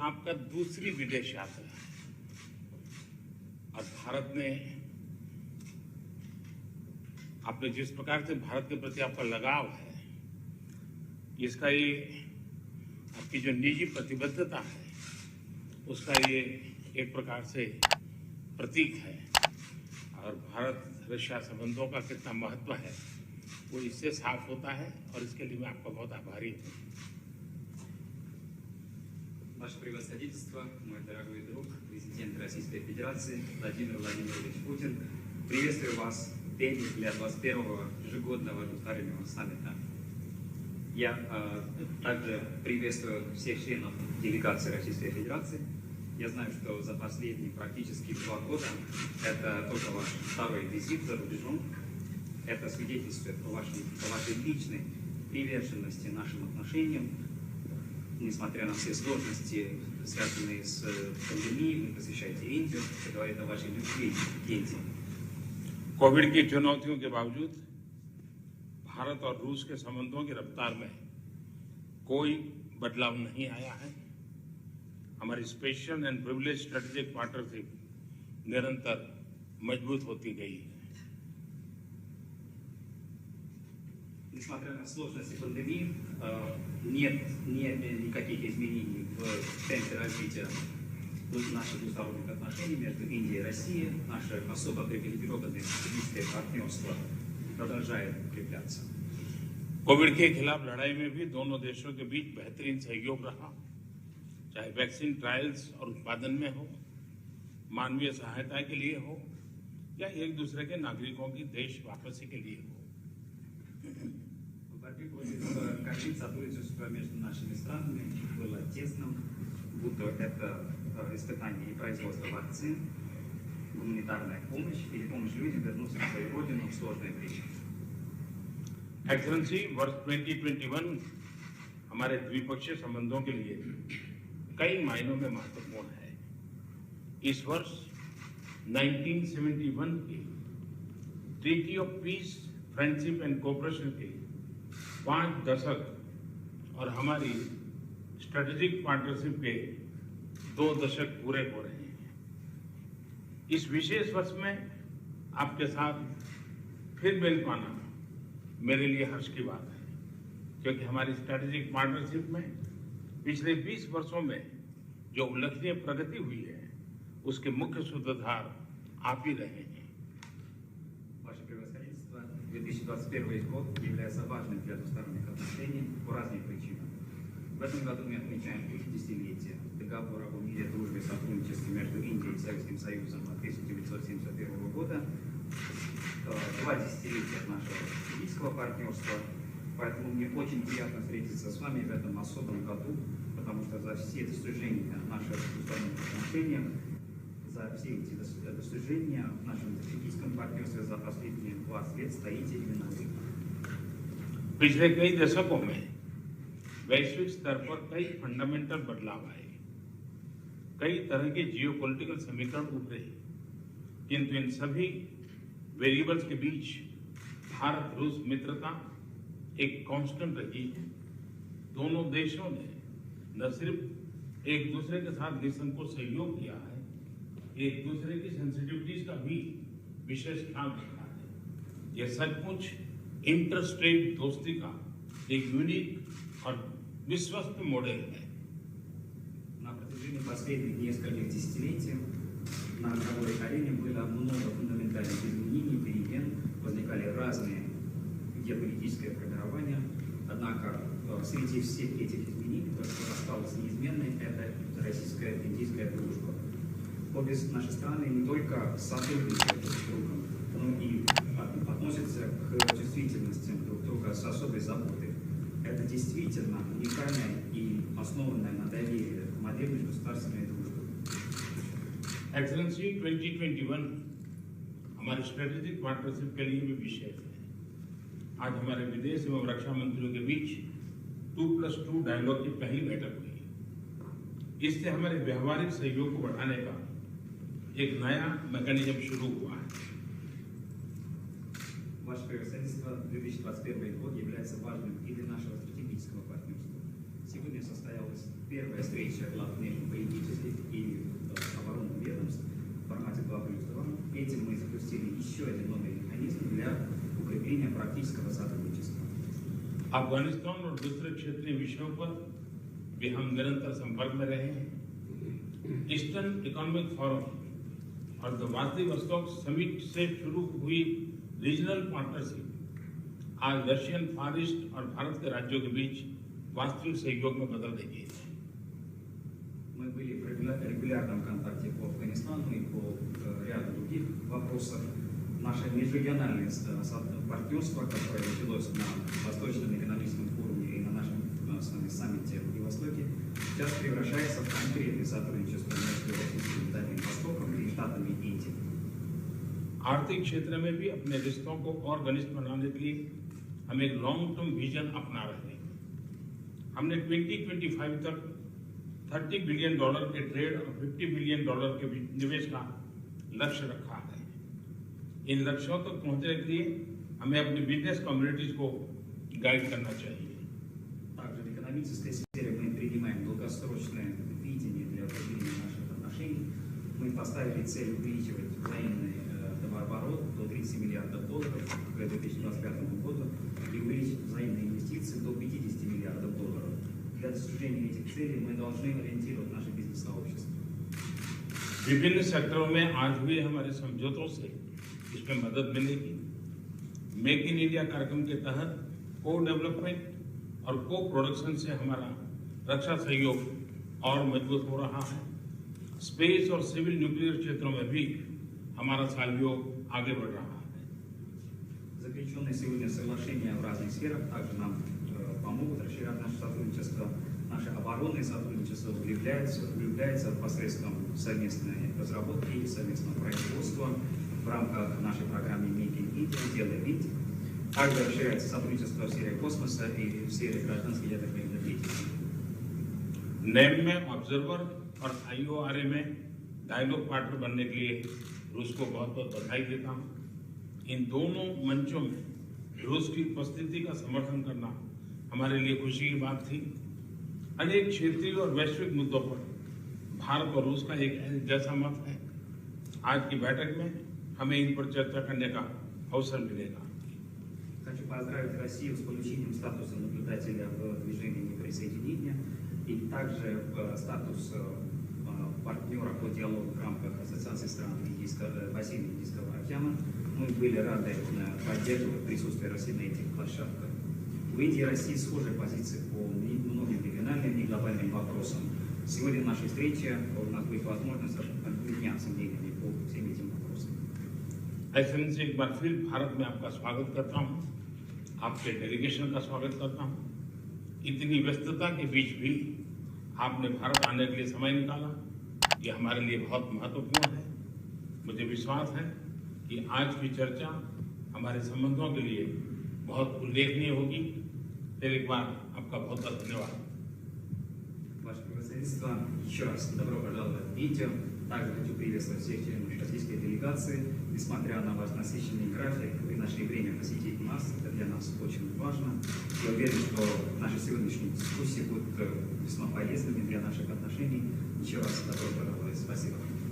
आपका दूसरी विदेश यात्रा है और भारत ने आपने जिस प्रकार से भारत के प्रति आपका लगाव है, इसका ये आपकी जो निजी प्रतिबद्धता है उसका ये एक प्रकार से प्रतीक है। और भारत रशिया संबंधों का कितना महत्व है वो इससे साफ होता है और इसके लिए मैं आपका बहुत आभारी हूँ। Ваше превосходительство, мой дорогой друг, президент Российской Федерации Владимир Владимирович Путин, приветствую вас в теме для 21-го ежегодного двустороннего саммита. Я также приветствую всех членов делегации Российской Федерации. Я знаю, что за последние практически 2 года это только ваш второй визит за рубежом. Это свидетельствует о вашей личной приверженности нашим отношениям. Несмотря на все сложности, связанные с пандемией, вы посещаете Индию, это говорит о вашей любви к Индии. कोविड की चुनौतियों के बावजूद भारत और रूस के संबंधों की रफ्तार में कोई बदलाव नहीं आया है। हमारी special and privilege strategic partnership निरंतर मजबूत होती गई है। Несмотря на сложности пандемии, нет никаких изменений в темпе развития наших двусторонних отношений между Индией и Россией. Наше особо привилегированное стратегическое партнерство продолжает укрепляться. कोविड के खिलाफ लड़ाई में भी दोनों देशों के बीच बेहतरीन सहयोग रहा, चाहे वैक्सीन ट्रायल्स और उत्पादन में हो, मानवीय सहायता के लिए हो या एक दूसरे के नागरिकों की देश वापसी के लिए हो। В борьбе против ковид сотрудничество между нашими странами было тесным, будто это испытание и производство вакцин, гуманитарная помощь или помощь людям вернуться в свою родину в сложное время. एक्सेलेंसी, वर्ष 2021 हमारे द्विपक्षीय संबंधों के लिए कई मायनों में महत्वपूर्ण है। इस वर्ष 1971 के treaty of peace, friendship and cooperation के 5 दशक और हमारी स्ट्रेटेजिक पार्टनरशिप के 2 दशक पूरे हो रहे हैं। इस विशेष वर्ष में आपके साथ फिर मिल पाना मेरे लिए हर्ष की बात है, क्योंकि हमारी स्ट्रेटेजिक पार्टनरशिप में पिछले 20 वर्षों में जो उल्लेखनीय प्रगति हुई है उसके मुख्य सूत्रधार आप ही रहे हैं। Ваше превосходительство, 2021 год является важным для двусторонних отношений по разным причинам. В этом году мы отмечаем 50-летие договора о мире, дружбе и сотрудничестве между Индией и Советским Союзом от 1971 года, 2 десятилетия нашего стратегического партнерства, поэтому мне очень приятно встретиться с вами в этом особом году, потому что за все достижения наших двусторонних отношений, за все эти достижения в нашем стратегическом партнерстве за последние 20 лет стоите именно вы. पिछले कई दशकों में वैश्विक स्तर पर कई फंडामेंटल बदलाव आए, कई तरह के जियोपॉलिटिकल समीकरण उभरे, किंतु इन सभी वेरिएबल्स के बीच भारत रूस मित्रता एक कांस्टेंट रही है। दोनों देशों ने न सिर्फ एक दूसरे के साथ निसंकोच सहयोग किया है, एक दूसरे की सेंसिटिविटीज का भी विशेष ख्याल रखा है। यह सचमुच इंटरस्टेट दोस्ती का एक यूनिक और विश्वस्त मॉडल है। На протяжении последних нескольких десятилетий на мировой арене было много фундаментальных изменений, перемен, возникали разные геополитические формирования, однако среди всех этих изменений то, что осталось неизменной, это российско-индийская дружба. Обе наши страны не только сотрудничают друг с другом, но и относятся к чувствительностям друг друга с особой заботой. Это действительно уникальная и основанная на доверии модель межгосударственной дружбы. एक्सेलेंसी 2021 हमारे स्ट्रेटेजिक पार्टनरशिप के लिए भी विशेष है। आज हमारे विदेश एवं रक्षा मंत्रियों के बीच 2+2 डायलॉग की पहली बैठक हुई। इससे हमारे व्यवहारिक सहयोग को बढ़ाने का एक नया मैकेनिज्म शुरू हुआ है। Ваше превосходительство, 2021 год является важным и для нашего стратегического партнерства. Сегодня состоялась первая встреча глав внешнеполитических и оборонных ведомств в формате 2+2. Этим мы запустили еще один новый механизм для укрепления практического сотрудничества. अफगानिस्तान और दूसरे क्षेत्रीय विषयों पर भी हम निरंतर संपर्क में रहे हैं। ईस्टर्न इकोनॉमिक फोरम और द व्लादिवोस्तोक समिट से शुरू हुई रीजनल पार्टनरशिप आज रशियन फार ईस्ट और भारत के राज्यों के बीच वास्तविक सहयोग में बदल रही है। Мы были в регулярном контакте по Афганистану и по ряду других вопросов. Наше межрегиональное партнерство, которое началось на Восточном экономическом форуме и на нашем с вами саммите в Владивостоке, сейчас превращается в конкретное сотрудничество между Российским и Дальним Востоком и Штатами Индии. आर्थिक क्षेत्र में भी अपने रिश्तों को और घनिष्ठ बनाने के लिए हम एक लॉन्ग टर्म विजन अपना रहे हैं। हमने 2025 तक $30 बिलियन के ट्रेड और $50 बिलियन के निवेश का लक्ष्य रखा है। इन लक्ष्यों तक पहुंचने के लिए हमें अपनी बिजनेस कम्युनिटीज को गाइड करना चाहिए। Также в экономической сфере мы принимаем долгосрочное видение для укрепления наших отношений. Мы поставили цель увеличивать взаимный товарооборот до $30 миллиардов к 2025 году и увеличить взаимные инвестиции до $50 миллиардов. Для достижения этих целей мы должны ориентировать наше бизнес-сообщество. विभिन्न सेक्टरों में आज हुए हमारे समझौतों से इसमें मदद मिलेगी। मेक इन इंडिया कार्यक्रम के तहत को डेवलपमेंट और को प्रोडक्शन से हमारा रक्षा सहयोग और मजबूत हो रहा है। स्पेस और सिविल न्यूक्लियर क्षेत्रों में भी हमारा सहयोग आगे बढ़ रहा है। Заключенные сегодня соглашения в разных сферах также нам помогут расширять наше сотрудничество. Наше оборонное сотрудничество углубляется посредством совместной разработки и совместного производства в рамках нашей программы Make in India, Делай Вид. Также расширяется сотрудничество в сфере космоса и в сфере гражданской ядерной энергетики. नेम में ऑब्जर्वर और IORA में डायलॉग पार्टनर बनने के लिए रूस को बहुत बहुत बधाई देता हूँ। इन दोनों मंचों में रूस की उपस्थिति का समर्थन करना हमारे लिए खुशी की बात थी। अनेक क्षेत्रीय और वैश्विक मुद्दों पर भारत और रूस का एक जैसा मत है। आज की बैठक में हमें इन पर चर्चा करने का अवसर मिलेगा। Хочу поздравить Россию с получением статуса наблюдателя в движении неприсоединения и также статус партнера по диалогу в рамках Ассоциации стран бассейна Индийского океана. Мы были рады поддерживать присутствие России на этих площадках. У Индии и России схожие позиции по многим региональным и глобальным вопросам. Сегодня в нашей встрече у нас будет возможность обменяться мнениями по всем этим вопросам. ऐसे से एक बार फिर भारत में आपका स्वागत करता हूँ, आपके डेलीगेशन का स्वागत करता हूँ। इतनी व्यस्तता के बीच भी आपने भारत आने के लिए समय निकाला, ये हमारे लिए बहुत महत्वपूर्ण है। मुझे विश्वास है कि आज की चर्चा हमारे संबंधों के लिए बहुत उल्लेखनीय होगी। फिर एक बार आपका बहुत बहुत धन्यवाद। Ваше превосходительство, еще раз добро пожаловать в Индию. Также хочу приветствовать всех членов российской делегации. Несмотря на ваш насыщенный график, вы нашли время посетить нас. Это для нас очень важно. Я уверен, что наши сегодняшние дискуссии будут весьма полезными для наших отношений. Еще раз добро пожаловать. Спасибо.